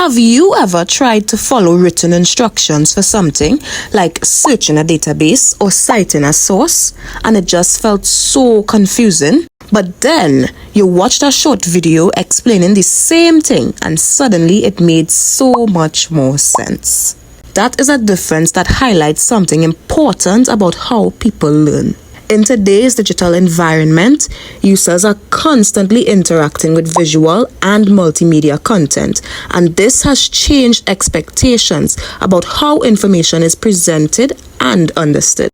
Have you ever tried to follow written instructions for something like searching a database or citing a source, and it just felt so confusing? But then you watched a short video explaining the same thing and suddenly it made so much more sense. That is a difference that highlights something important about how people learn. In today's digital environment, users are constantly interacting with visual and multimedia content, and this has changed expectations about how information is presented and understood.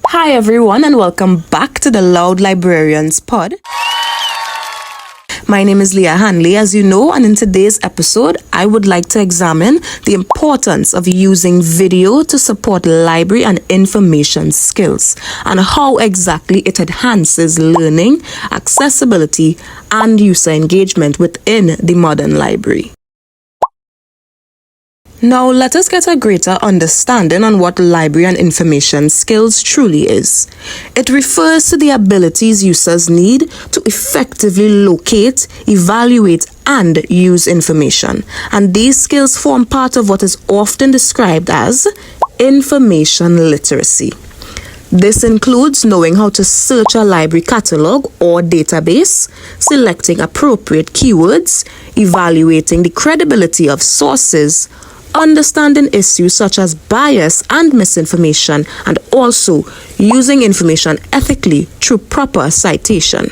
Hi everyone, and welcome back to the Loud Librarians Pod. My name is Leah Hanley, as you know, and in today's episode, I would like to examine the importance of using video to support library and information skills, and how exactly it enhances learning, accessibility, and user engagement within the modern library. Now, let us get a greater understanding on what library and information skills truly is. It refers to the abilities users need to effectively locate, evaluate, and use information. And these skills form part of what is often described as information literacy. This includes knowing how to search a library catalog or database, selecting appropriate keywords, evaluating the credibility of sources, understanding issues such as bias and misinformation, and also using information ethically through proper citation.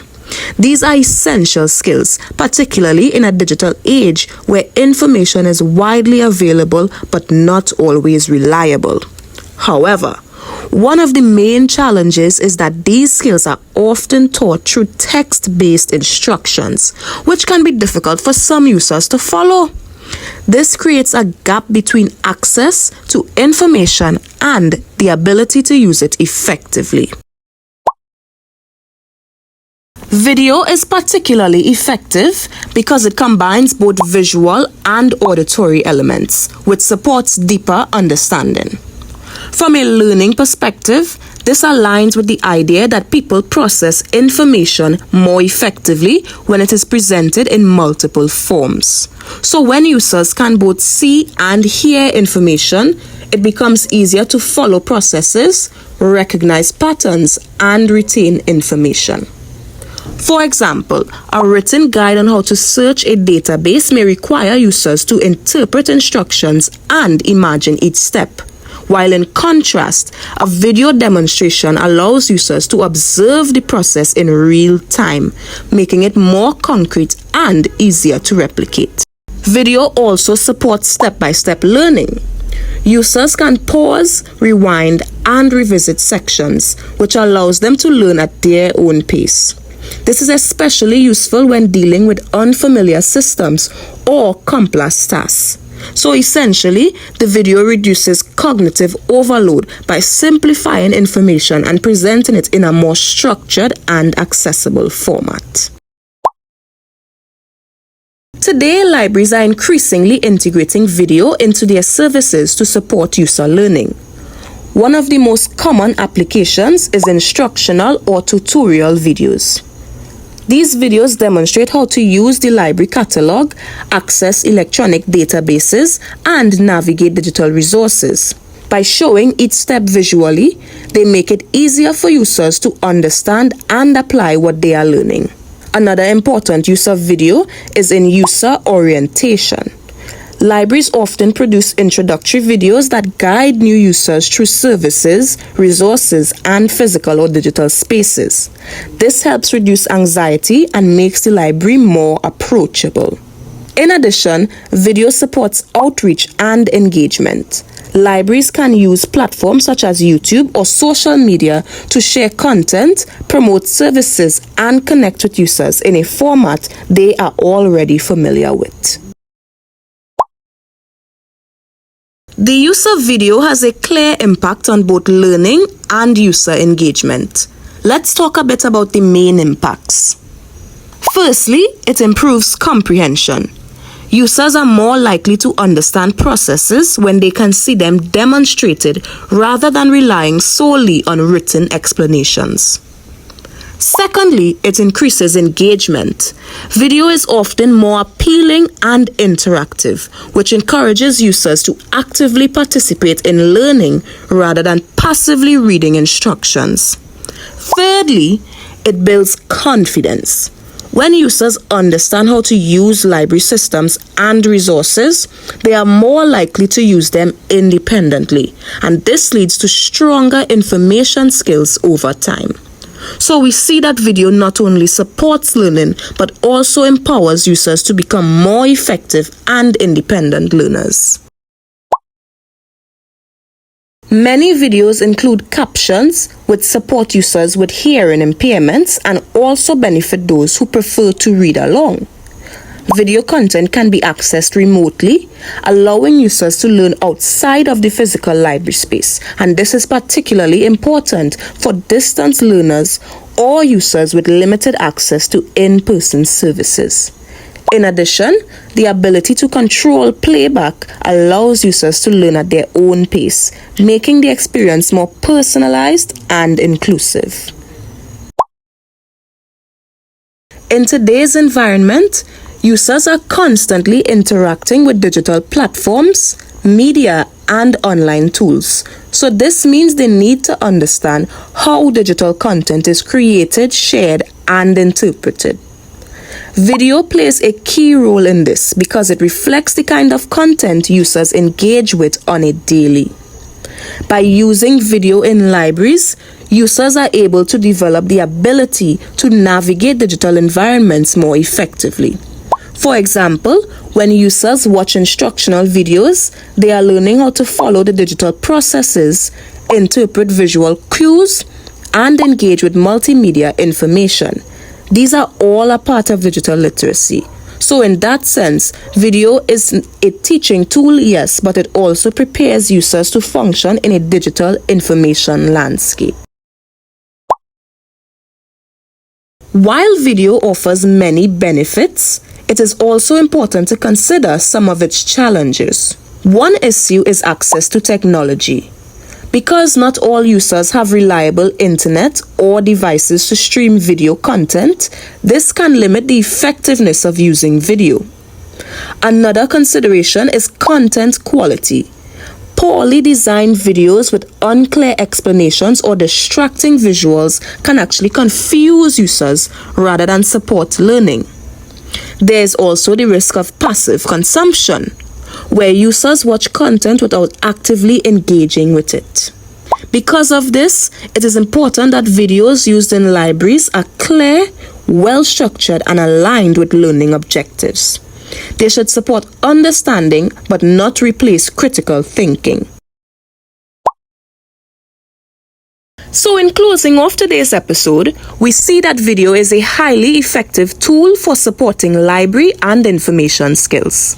These are essential skills, particularly in a digital age where information is widely available but not always reliable. However, one of the main challenges is that these skills are often taught through text-based instructions, which can be difficult for some users to follow. This creates a gap between access to information and the ability to use it effectively. Video is particularly effective because it combines both visual and auditory elements, which supports deeper understanding. From a learning perspective, this aligns with the idea that people process information more effectively when it is presented in multiple forms. So when users can both see and hear information, it becomes easier to follow processes, recognize patterns, and retain information. For example, a written guide on how to search a database may require users to interpret instructions and imagine each step. While in contrast, a video demonstration allows users to observe the process in real time, making it more concrete and easier to replicate. Video also supports step-by-step learning. Users can pause, rewind, and revisit sections, which allows them to learn at their own pace. This is especially useful when dealing with unfamiliar systems or complex tasks. So essentially, the video reduces cognitive overload by simplifying information and presenting it in a more structured and accessible format. Today, libraries are increasingly integrating video into their services to support user learning. One of the most common applications is instructional or tutorial videos. These videos demonstrate how to use the library catalog, access electronic databases, and navigate digital resources. By showing each step visually, they make it easier for users to understand and apply what they are learning. Another important use of video is in user orientation. Libraries often produce introductory videos that guide new users through services, resources, and physical or digital spaces. This helps reduce anxiety and makes the library more approachable. In addition, video supports outreach and engagement. Libraries can use platforms such as YouTube or social media to share content, promote services, and connect with users in a format they are already familiar with. The use of video has a clear impact on both learning and user engagement. Let's talk a bit about the main impacts. Firstly, it improves comprehension. Users are more likely to understand processes when they can see them demonstrated rather than relying solely on written explanations. Secondly, it increases engagement. Video is often more appealing and interactive, which encourages users to actively participate in learning rather than passively reading instructions. Thirdly, it builds confidence. When users understand how to use library systems and resources, they are more likely to use them independently, and this leads to stronger information skills over time. So we see that video not only supports learning, but also empowers users to become more effective and independent learners. Many videos include captions which support users with hearing impairments and also benefit those who prefer to read along. Video content can be accessed remotely, allowing users to learn outside of the physical library space, and this is particularly important for distance learners or users with limited access to in-person services. In addition, the ability to control playback allows users to learn at their own pace, making the experience more personalized and inclusive. In today's environment, users are constantly interacting with digital platforms, media, and online tools. So this means they need to understand how digital content is created, shared, and interpreted. Video plays a key role in this because it reflects the kind of content users engage with on a daily. By using video in libraries, users are able to develop the ability to navigate digital environments more effectively. For example, when users watch instructional videos, they are learning how to follow the digital processes, interpret visual cues, and engage with multimedia information. These are all a part of digital literacy. So in that sense, video is a teaching tool, yes, but it also prepares users to function in a digital information landscape. While video offers many benefits, it is also important to consider some of its challenges. One issue is access to technology. Because not all users have reliable internet or devices to stream video content, this can limit the effectiveness of using video. Another consideration is content quality. Poorly designed videos with unclear explanations or distracting visuals can actually confuse users rather than support learning. There is also the risk of passive consumption, where users watch content without actively engaging with it. Because of this, it is important that videos used in libraries are clear, well-structured, and aligned with learning objectives. They should support understanding but not replace critical thinking. So in closing of today's episode, we see that video is a highly effective tool for supporting library and information skills.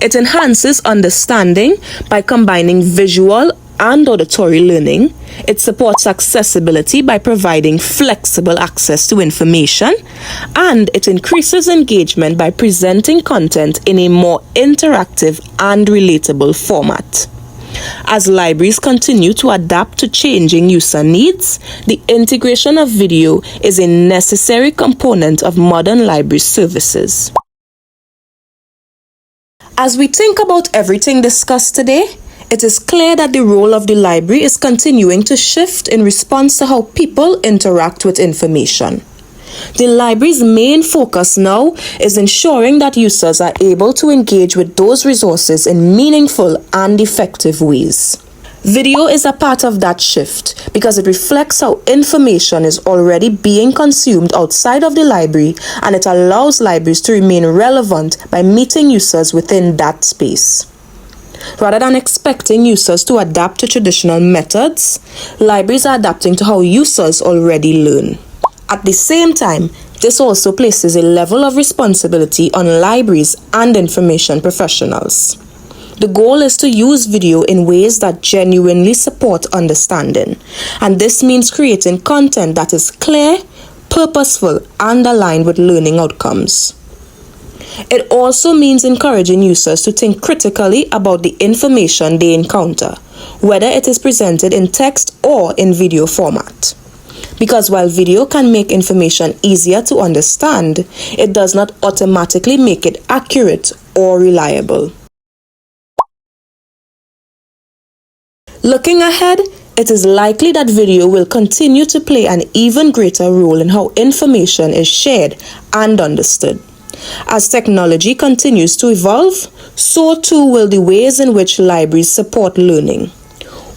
It enhances understanding by combining visual and auditory learning. It supports accessibility by providing flexible access to information, and it increases engagement by presenting content in a more interactive and relatable format. As libraries continue to adapt to changing user needs, the integration of video is a necessary component of modern library services. As we think about everything discussed today, it is clear that the role of the library is continuing to shift in response to how people interact with information. The library's main focus now is ensuring that users are able to engage with those resources in meaningful and effective ways. Video is a part of that shift because it reflects how information is already being consumed outside of the library, and it allows libraries to remain relevant by meeting users within that space. Rather than expecting users to adapt to traditional methods, libraries are adapting to how users already learn. At the same time, this also places a level of responsibility on libraries and information professionals. The goal is to use video in ways that genuinely support understanding, and this means creating content that is clear, purposeful, and aligned with learning outcomes. It also means encouraging users to think critically about the information they encounter, whether it is presented in text or in video format. Because while video can make information easier to understand, it does not automatically make it accurate or reliable. Looking ahead, it is likely that video will continue to play an even greater role in how information is shared and understood. As technology continues to evolve, so too will the ways in which libraries support learning.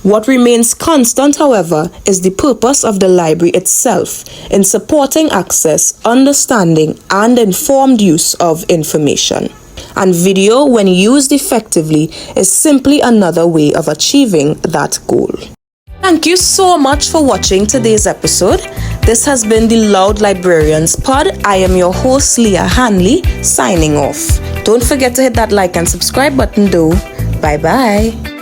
What remains constant, however, is the purpose of the library itself in supporting access, understanding, and informed use of information. And video, when used effectively, is simply another way of achieving that goal. Thank you so much for watching today's episode. This has been the Loud Librarians Pod. I am your host, Leah Hanley, signing off. Don't forget to hit that like and subscribe button though. Bye bye.